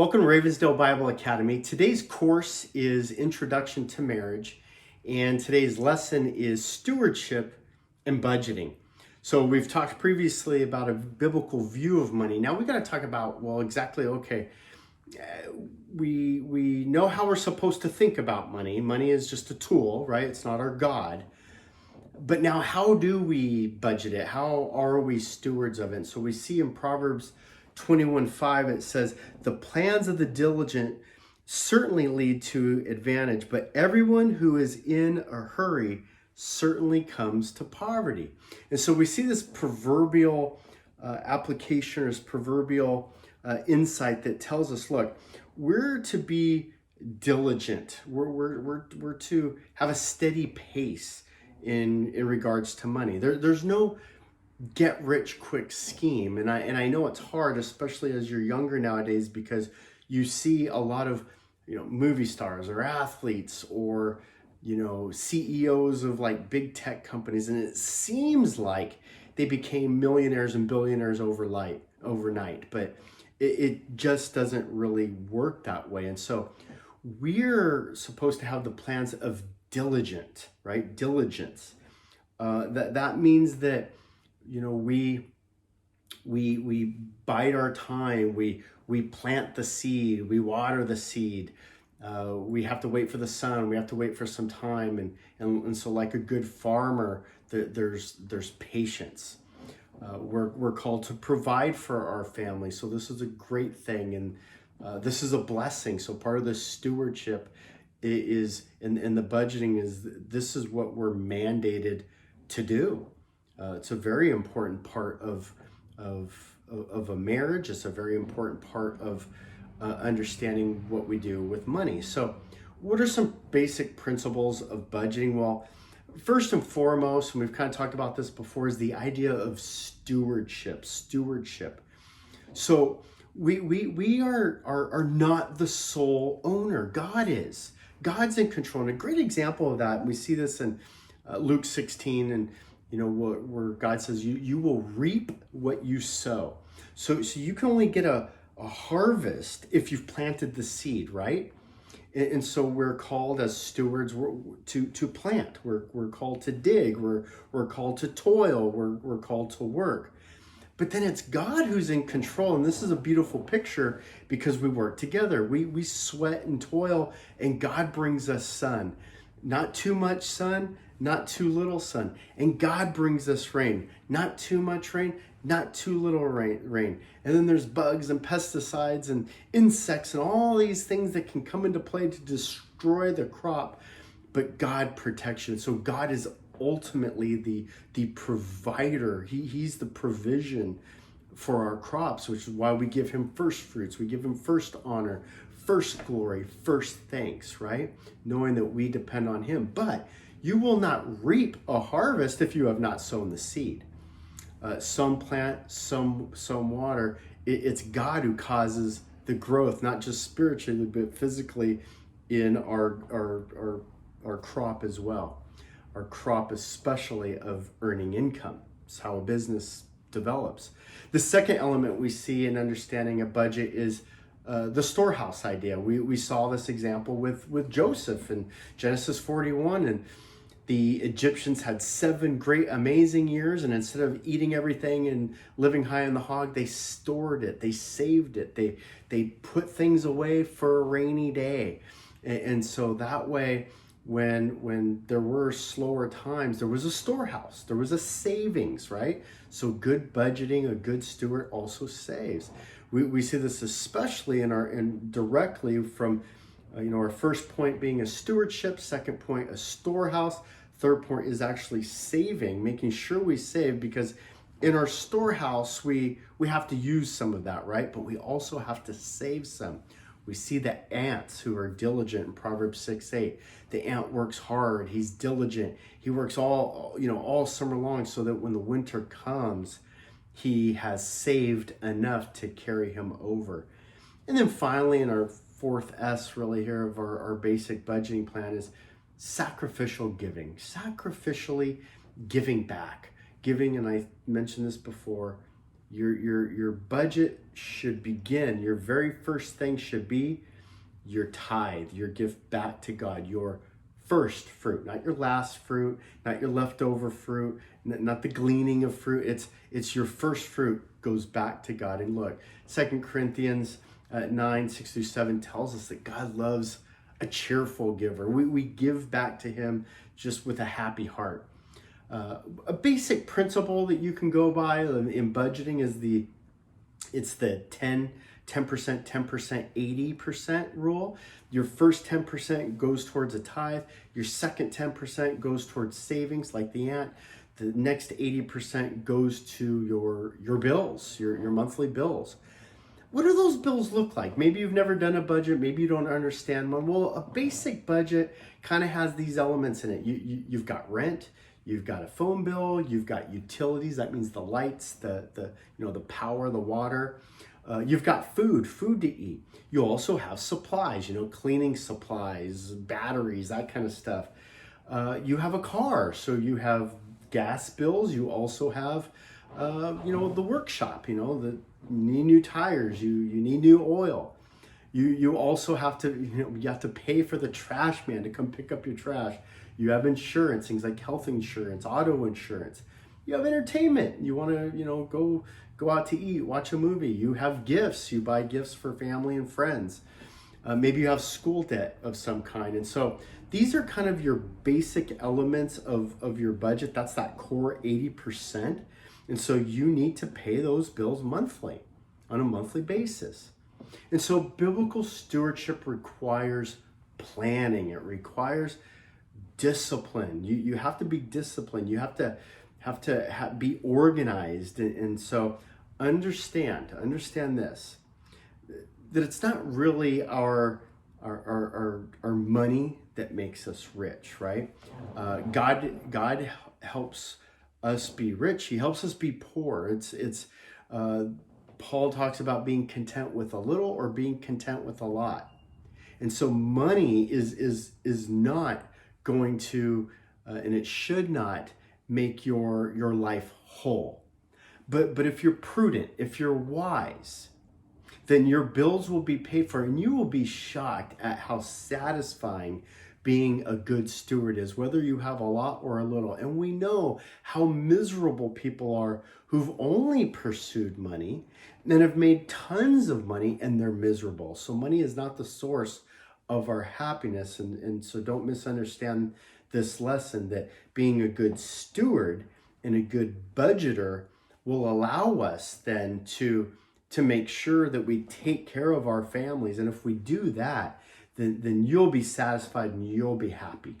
Welcome to Ravensdale Bible Academy. Today's course is Introduction to Marriage, and today's lesson is Stewardship and Budgeting. So we've talked previously about a biblical view of money. Now we got to talk about, we know how we're supposed to think about money. Money is just a tool, right? It's not our God. But now how do we budget it? How are we stewards of it? And so we see in Proverbs 21:5, it says, the plans of the diligent certainly lead to advantage, but everyone who is in a hurry certainly comes to poverty. And so we see this proverbial application, or this proverbial insight that tells us, look, we're to be diligent. We're to have a steady pace in regards to money. There's no get rich quick scheme, and I know it's hard, especially as you're younger nowadays, because you see a lot of movie stars or athletes or CEOs of like big tech companies, and it seems like they became millionaires and billionaires overnight, but it just doesn't really work that way. And so we're supposed to have the plans of diligence. That means that we bide our time, we plant the seed, we water the seed, we have to wait for the sun, we have to wait for some time, and so like a good farmer, there's patience. We're called to provide for our family, so this is a great thing, and this is a blessing. So part of the stewardship is, and the budgeting is, this is what we're mandated to do. It's a very important part of a marriage. It's a very important part of understanding what we do with money. So what are some basic principles of budgeting? Well, first and foremost, and we've kind of talked about this before, is the idea of stewardship. So we are not the sole owner. God is. God's in control. And a great example of that, and we see this in Luke 16, and where God says you will reap what you sow. So you can only get a harvest if you've planted the seed, right? And so we're called as stewards to plant. We're called to dig. We're called to toil. We're called to work. But then it's God who's in control, and this is a beautiful picture because we work together. We sweat and toil, and God brings us sun. Not too much sun, not too little sun. And God brings us rain. Not too much rain, not too little rain. And then there's bugs and pesticides and insects and all these things that can come into play to destroy the crop. But God protects you. So God is ultimately the provider. He's the provision for our crops, which is why we give him first fruits. We give him first honor, first glory, first thanks, right? Knowing that we depend on him. But you will not reap a harvest if you have not sown the seed. Some plant, some water. It's God who causes the growth, not just spiritually, but physically in our crop as well. Our crop especially of earning income. It's how a business develops. The second element we see in understanding a budget is the storehouse idea. We saw this example with Joseph in Genesis 41, and the Egyptians had 7 great, amazing years, and instead of eating everything and living high on the hog, they stored it, they saved it, they put things away for a rainy day. And so that way, when there were slower times, there was a storehouse, there was a savings, right? So good budgeting, a good steward also saves. We see this especially directly from our first point being a stewardship, second point a storehouse, third point is actually saving, making sure we save, because in our storehouse we have to use some of that, right? But we also have to save some. We see the ants who are diligent in Proverbs 6:8. The ant works hard, he's diligent, he works all summer long, so that when the winter comes, he has saved enough to carry him over. And then finally, in our fourth S really here of our basic budgeting plan, is sacrificial giving. Sacrificially giving back. Giving, and I mentioned this before, Your budget should begin, your very first thing should be your tithe, your gift back to God, your first fruit, not your last fruit, not your leftover fruit, not the gleaning of fruit. It's your first fruit goes back to God. And look, 2 Corinthians 9:6-7 tells us that God loves a cheerful giver. We give back to him just with a happy heart. A basic principle that you can go by in budgeting is the 10%, 10%, 80% rule. Your first 10% goes towards a tithe. Your second 10% goes towards savings like the ant. The next 80% goes to your bills, your monthly bills. What do those bills look like? Maybe you've never done a budget. Maybe you don't understand one. Well, a basic budget kind of has these elements in it. You've got rent, you've got a phone bill, you've got utilities. That means the lights, the power, the water. You've got food to eat. You also have supplies, cleaning supplies, batteries, that kind of stuff. You have a car, so you have gas bills. You also have, the workshop, you need new tires, you need new oil. You also have to, you have to pay for the trash man to come pick up your trash. You have insurance, things like health insurance, auto insurance. You have entertainment. You want to, go out to eat, watch a movie. You have gifts. You buy gifts for family and friends. Maybe you have school debt of some kind. And so these are kind of your basic elements of your budget. That's that core 80%. And so you need to pay those bills monthly, on a monthly basis. And so biblical stewardship requires planning. It requires discipline. You have to be disciplined. You have to be organized. And so understand this, that it's not really our money that makes us rich, right? God helps us be rich. He helps us be poor. It's Paul talks about being content with a little or being content with a lot. And so money is not going to, and it should not make your life whole. But if you're prudent, if you're wise, then your bills will be paid for, and you will be shocked at how satisfying being a good steward is, whether you have a lot or a little. And we know how miserable people are who've only pursued money and have made tons of money and they're miserable. So money is not the source of our happiness. And so don't misunderstand this lesson, that being a good steward and a good budgeter will allow us then to make sure that we take care of our families. And if we do that, then you'll be satisfied and you'll be happy.